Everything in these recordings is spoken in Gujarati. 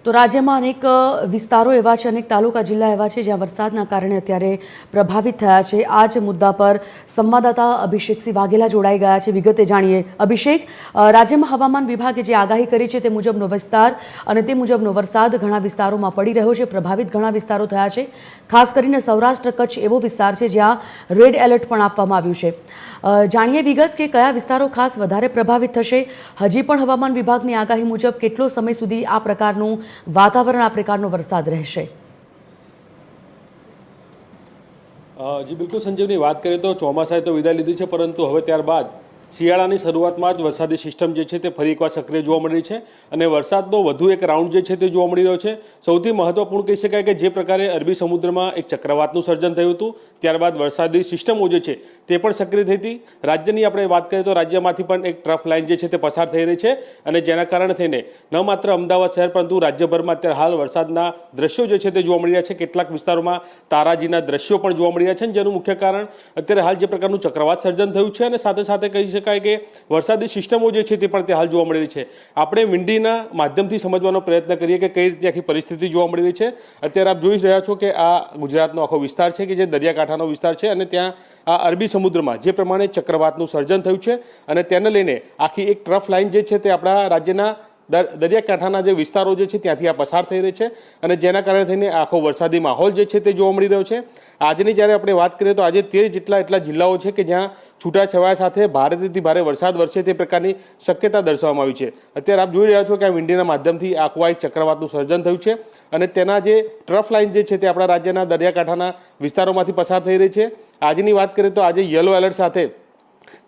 તો રાજ્યમાં અનેક વિસ્તારો એવા છે, અનેક તાલુકા જિલ્લા એવા છે જ્યાં વરસાદના કારણે અત્યારે પ્રભાવિત થયા છે। આ જ મુદ્દા પર સંવાદદાતા અભિષેકસિંહ વાઘેલા જોડાઈ ગયા છે। વિગતે જાણીએ। અભિષેક, રાજ્યમાં હવામાન વિભાગે જે આગાહી કરી છે તે મુજબનો વિસ્તાર અને તે મુજબનો વરસાદ ઘણા વિસ્તારોમાં પડી રહ્યો છે, પ્રભાવિત ઘણા વિસ્તારો થયા છે। ખાસ કરીને સૌરાષ્ટ્ર કચ્છ એવો વિસ્તાર છે જ્યાં રેડ એલર્ટ પણ આપવામાં આવ્યું છે। જાણીએ વિગત કે કયા વિસ્તારો ખાસ વધારે પ્રભાવિત થશે। હજી પણ હવામાન વિભાગની આગાહી મુજબ કેટલો સમય સુધી આ પ્રકારનું વાતાવરણ, આ પ્રકારનો વરસાદ રહેશે? જી બિલકુલ સંજીવની, વાત કરીએ તો ચોમાસાએ તો વિદાય લીધી છે, પરંતુ હવે ત્યારબાદ શિયાળાની શરૂઆતમાં જ વરસાદી સિસ્ટમ જે છે તે ફરી એકવાર સક્રિય જોવા મળી છે અને વરસાદનો વધુ એક રાઉન્ડ જે છે તે જોવા મળી રહ્યો છે। સૌથી મહત્વપૂર્ણ કહી શકાય કે જે પ્રકારે અરબી સમુદ્રમાં એક ચક્રવાતનું સર્જન થયું હતું, ત્યારબાદ વરસાદી સિસ્ટમો જે છે તે પણ સક્રિય થઈ હતી। રાજ્યની આપણે વાત કરીએ તો રાજ્યમાંથી પણ એક ટ્રફ લાઇન જે છે તે પસાર થઈ રહી છે અને જેના કારણે થઈને ન માત્ર અમદાવાદ શહેર પરંતુ રાજ્યભરમાં અત્યારે હાલ વરસાદના દ્રશ્યો જે છે તે જોવા મળી રહ્યા છે। કેટલાક વિસ્તારોમાં તારાજીના દ્રશ્યો પણ જોવા મળી રહ્યા છે, જેનું મુખ્ય કારણ અત્યારે હાલ જે પ્રકારનું ચક્રવાત સર્જન થયું છે અને સાથે સાથે કહી શકાય કે વરસાદી સિસ્ટમો જે છે તે પણ હાલ જોવા મળી રહી છે। આપણે વિંડીના માધ્યમથી સમજવાનો પ્રયત્ન કરીએ કે કઈ રીતે આખી પરિસ્થિતિ જોવા મળી રહી છે। અત્યારે આપ જોઈ રહ્યા છો કે આ ગુજરાતનો આખો વિસ્તાર છે કે જે દરિયાકાંઠાનો વિસ્તાર છે અને ત્યાં આ અરબી સમુદ્રમાં જે પ્રમાણે ચક્રવાતનું સર્જન થયું છે અને તેને લઈને આખી એક ટ્રફ લાઇન જે છે તે આપણા રાજ્યના દરિયાકાંઠાના જે વિસ્તારો જે છે ત્યાંથી આ પસાર થઈ રહી છે અને જેના કારણે થઈને આખો વરસાદી માહોલ જે છે તે જોવા મળી રહ્યો છે। આજની જ્યારે આપણે વાત કરીએ તો આજે 13 જેટલા એટલા જિલ્લાઓ છે કે જ્યાં છૂટાછવાયા સાથે ભારેથી ભારે વરસાદ વરસે તે પ્રકારની શક્યતા દર્શાવવામાં આવી છે। અત્યારે આપ જોઈ રહ્યા છો કે આ વિંડીના માધ્યમથી આખું એક ચક્રવાતનું સર્જન થયું છે અને તેના જે ટ્રફ લાઇન જે છે તે આપણા રાજ્યના દરિયાકાંઠાના વિસ્તારોમાંથી પસાર થઈ રહી છે। આજની વાત કરીએ તો આજે યલો એલર્ટ સાથે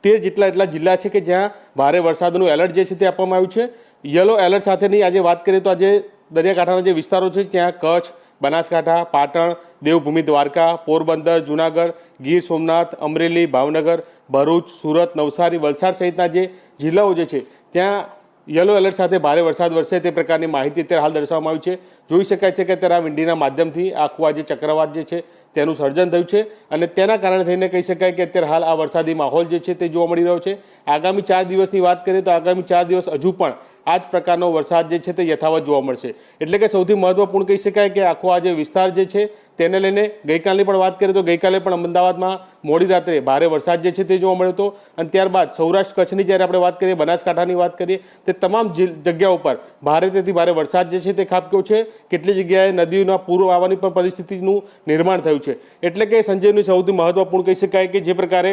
13 જેટલા એટલા જિલ્લા છે કે જ્યાં ભારે વરસાદનું એલર્ટ જે છે તે આપવામાં આવ્યું છે। યલો એલર્ટ સાથેની આજે વાત કરીએ તો આજે દરિયાકાંઠાના જે વિસ્તારો છે ત્યાં કચ્છ, બનાસકાંઠા, પાટણ, દેવભૂમિ દ્વારકા, પોરબંદર, જૂનાગઢ, ગીર સોમનાથ, અમરેલી, ભાવનગર, ભરૂચ, સુરત, નવસારી, વલસાડ સહિતના જે જિલ્લાઓ જે છે ત્યાં યલો એલર્ટ સાથે ભારે વરસાદ વરસે તે પ્રકારની માહિતી અત્યારે હાલ દર્શાવવામાં આવી છે। જોઈ શકાય છે કે અત્યારે આ વિંડીના માધ્યમથી આખું આ જે ચક્રવાત જે છે તેનું સર્જન થયું છે અને તેના કારણે થઈને કહી શકાય કે અત્યારે હાલ આ વરસાદી માહોલ જે છે તે જોવા મળી રહ્યો છે। આગામી 4 દિવસની વાત કરીએ તો આગામી 4 દિવસ હજુ પણ આ જ પ્રકારનો વરસાદ જે છે તે યથાવત જોવા મળશે। એટલે કે સૌથી મહત્વપૂર્ણ કહી શકાય કે આખો આ જે વિસ્તાર જે છે તેને લઈને ગઈકાલની પણ વાત કરીએ તો ગઈકાલે પણ અમદાવાદમાં મોડી રાત્રે ભારે વરસાદ જે છે તે જોવા મળ્યો હતો અને ત્યારબાદ સૌરાષ્ટ્ર કચ્છની જ્યારે આપણે વાત કરીએ, બનાસકાંઠાની વાત કરીએ, તે તમામ જગ્યાઓ પર ભારેથી ભારે વરસાદ જે છે તે ખાબક્યો છે। કેટલી જગ્યાએ નદીઓના પૂર આવવાની પણ પરિસ્થિતિનું નિર્માણ થયું છે। એટલે કે સંજયની સૌથી મહત્વપૂર્ણ કહી શકાય કે જે પ્રકારે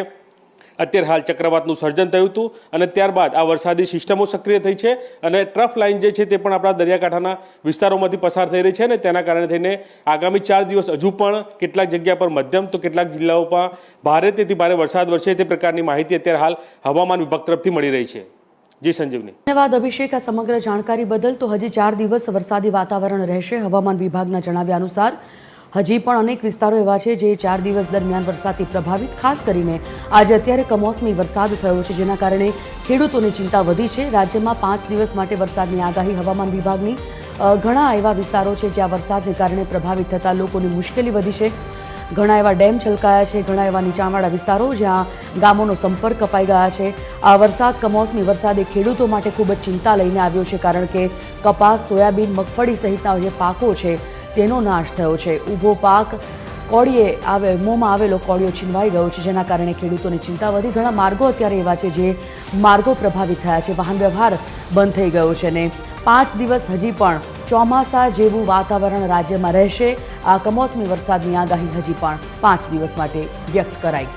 અત્યારે હાલ ચક્રવાતનું સર્જન થયું હતું અને ત્યારબાદ આ વરસાદી સિસ્ટમો સક્રિય થઈ છે અને ટ્રફ લાઇન જે છે તે પણ આપણા દરિયાકાંઠાના વિસ્તારોમાંથી પસાર થઈ રહી છે અને તેના કારણે થઈને આગામી 4 દિવસ હજુ પણ કેટલાક જગ્યા પર મધ્યમ તો કેટલાક જિલ્લાઓ પર ભારેથી ભારે વરસાદ વરસે તે પ્રકારની માહિતી અત્યારે હાલ હવામાન વિભાગ તરફથી મળી રહી છે। જી સંજીવની। ધન્યવાદ અભિષેક આ સમગ્ર જાણકારી બદલ। તો હજી 4 દિવસ વરસાદી વાતાવરણ રહેશે હવામાન વિભાગના જણાવ્યા અનુસાર। હજી પણ અનેક વિસ્તારો એવા છે જે 4 દિવસ દરમિયાન વરસાદથી પ્રભાવિત, ખાસ કરીને આજે અત્યારે કમોસમી વરસાદ થયો છે જેના કારણે ખેડૂતોની ચિંતા વધી છે। રાજ્યમાં 5 દિવસ માટે વરસાદની આગાહી હવામાન વિભાગની। ઘણા એવા વિસ્તારો છે જ્યાં વરસાદને કારણે પ્રભાવિત થતા લોકોની મુશ્કેલી વધી છે। ઘણા એવા ડેમ છલકાયા છે, ઘણા એવા નીચાણવાળા વિસ્તારો જ્યાં ગામોનો સંપર્ક કપાઈ ગયા છે। આ વરસાદ, કમોસમી વરસાદ એ ખેડૂતો માટે ખૂબ જ ચિંતા લઈને આવ્યો છે, કારણ કે કપાસ, સોયાબીન, મગફળી સહિતના જે પાકો છે તેનો નાશ થયો છે। ઊભો પાક મોંમાં આવેલો કોળિયો છીનવાઈ ગયો છે, જેના કારણે ખેડૂતોની ચિંતા વધી। ઘણા માર્ગો અત્યારે એવા છે જે માર્ગો પ્રભાવિત થયા છે, વાહન વ્યવહાર બંધ થઈ ગયો છે અને 5 દિવસ હજી પણ ચોમાસા જેવું વાતાવરણ રાજ્યમાં રહેશે। આ કમોસમી વરસાદની આગાહી હજી પણ 5 દિવસ માટે વ્યક્ત કરાઈ।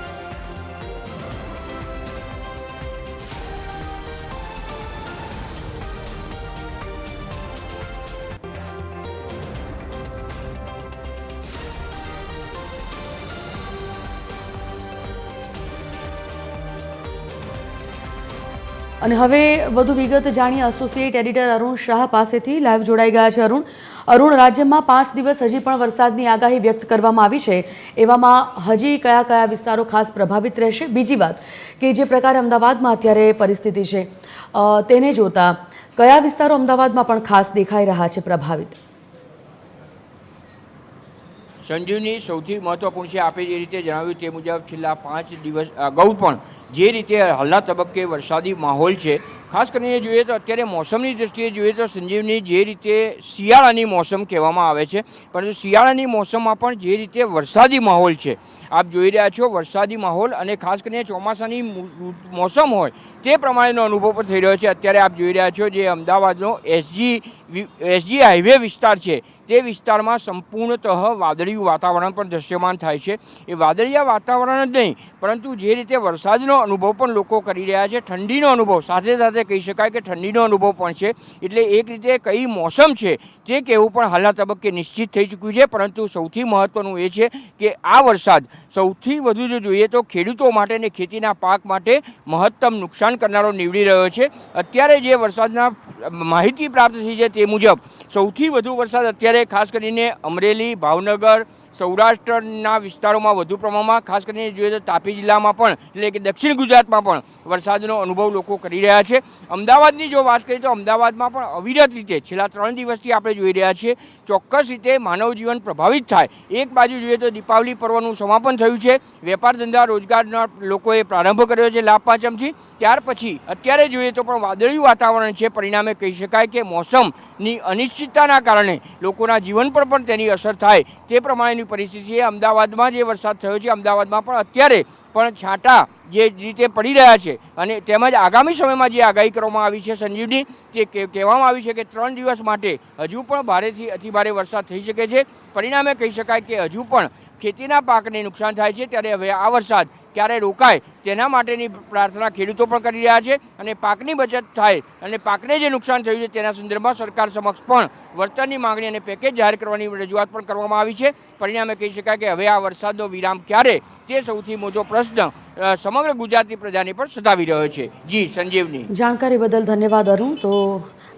અને હવે વધુ વિગત જાણીએ એસોસિએટ એડિટર અરુણ શાહ પાસેથી લાઈવ જોડાઈ ગયા છે। અરુણ, રાજ્યમાં 5 દિવસ હજી પણ વરસાદની આગાહી વ્યક્ત કરવામાં આવી છે, એવામાં હજી કયા કયા વિસ્તારો ખાસ પ્રભાવિત રહેશે? બીજી વાત કે જે પ્રકારે અમદાવાદમાં અત્યારે પરિસ્થિતિ છે તેને જોતા કયા વિસ્તારો અમદાવાદમાં પણ ખાસ દેખાઈ રહ્યા છે પ્રભાવિત? સંજીવની, સૌથી મહત્વપૂર્ણ છે આપે જે રીતે જણાવ્યું તે મુજબ છેલ્લા 5 દિવસ અગાઉ પણ જે રીતે હાલના તબક્કે વરસાદી માહોલ છે, ખાસ કરીને જોઈએ તો અત્યારે મોસમની દૃષ્ટિએ જોઈએ તો સંજીવની જે રીતે શિયાળાની મોસમ કહેવામાં આવે છે, પરંતુ શિયાળાની મોસમમાં પણ જે રીતે વરસાદી માહોલ છે, આપ જોઈ રહ્યા છો વરસાદી માહોલ, અને ખાસ કરીને ચોમાસાની મોસમ હોય તે પ્રમાણેનો અનુભવ પણ થઈ રહ્યો છે. અત્યારે આપ જોઈ રહ્યા છો જે અમદાવાદનો એસજી હાઈવે વિસ્તાર છે તે વિસ્તારમાં સંપૂર્ણતઃ વાદળિયું વાતાવરણ પણ દૃશ્યમાન થાય છે. એ વાદળિયા વાતાવરણ જ નહીં, પરંતુ જે રીતે વરસાદનો અનુભવ પણ લોકો કરી રહ્યા છે, ઠંડીનો અનુભવ સાથે સાથે કહી શકાય કે ઠંડીનો અનુભવ પણ છે. એટલે એક રીતે કઈ મોસમ છે તે કહેવું પણ હાલના તબક્કે નિશ્ચિત થઈ ચૂક્યું છે. પરંતુ સૌથી મહત્ત્વનું એ છે કે આ વરસાદ સૌથી વધુ જો જોઈએ તો ખેડૂતો માટે અને ખેતીના પાક માટે મહત્તમ નુકસાન કરનારો નીવડી રહ્યો છે. અત્યારે જે વરસાદના માહિતી પ્રાપ્ત થઈ છે તે મુજબ સૌથી વધુ વરસાદ અત્યારે ખાસ કરીને અમરેલી, ભાવનગર, સૌરાષ્ટ્રના વિસ્તારોમાં વધુ પ્રમાણમાં, ખાસ કરીને જોઈએ તો તાપી જિલ્લામાં પણ એટલે કે દક્ષિણ ગુજરાતમાં પણ વરસાદનો અનુભવ લોકો કરી રહ્યા છે. અમદાવાદની જો વાત કરીએ તો અમદાવાદમાં પણ અવિરત રીતે છેલ્લા 3 દિવસથી આપણે જોઈ રહ્યા છીએ ચોક્કસ રીતે માનવ જીવન પ્રભાવિત થાય. એક બાજુ જોઈએ તો દીપાવલી પર્વનું સમાપન થયું છે, વેપાર ધંધા રોજગારના લોકોએ પ્રારંભ કર્યો છે લાભ પાંચમથી. ત્યાર પછી અત્યારે જોઈએ તો પણ વાદળિયું વાતાવરણ છે. પરિણામે કહી શકાય કે મોસમની અનિશ્ચિતતાના કારણે લોકોના જીવન પર પણ તેની અસર થાય તે પ્રમાણેની પરિસ્થિતિ છે. અમદાવાદમાં જે વરસાદ થયો છે, અમદાવાદમાં પણ અત્યારે પણ છાંટા જે રીતે પડી રહ્યા છે, અને તેમજ આગામી સમયમાં જે આગાહી કરવામાં આવી છે સંજીવની, તે કહેવામાં આવી છે કે 3 દિવસ માટે હજુ પણ ભારેથી અતિભારે વરસાદ થઈ શકે છે. પરિણામે કહી શકાય કે હજુ પણ ખેતીના પાકને નુકસાન થાય છે. ત્યારે હવે આ વરસાદ ક્યારે રોકાય તેના માટેની પ્રાર્થના ખેડૂતો પણ કરી રહ્યા છે, અને પાકની બચત થાય અને પાકને જે નુકસાન થયું છે તેના સંદર્ભમાં સરકાર સમક્ષ પણ વળતરની માંગણી અને પેકેજ જાહેર કરવાની રજૂઆત પણ કરવામાં આવી છે. પરિણામે કહી શકાય કે હવે આ વરસાદનો વિરામ ક્યારે તે સૌથી મોટો પ્રશ્ન સમગ્ર ગુજરાતની પ્રજાને પણ સતાવી રહ્યો છે. જી સંજીવની. જાણકારી બદલ ધન્યવાદ અરુણ. તો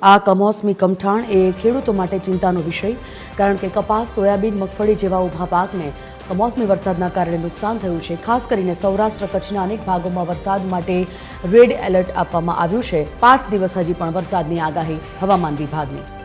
આ કમોસમી કમઠાણ એ ખેડૂતો માટે ચિંતાનો વિષય, કારણ કે કપાસ, સોયાબીન, મગફળી જેવા ઊભા પાકને કમોસમી વરસાદના કારણે નુકસાન થયું છે. ખાસ કરીને સૌરાષ્ટ્ર કચ્છના અનેક ભાગોમાં વરસાદ માટે રેડ એલર્ટ આપવામાં આવ્યું છે. 5 દિવસ હજી પણ વરસાદની આગાહી હવામાન વિભાગની.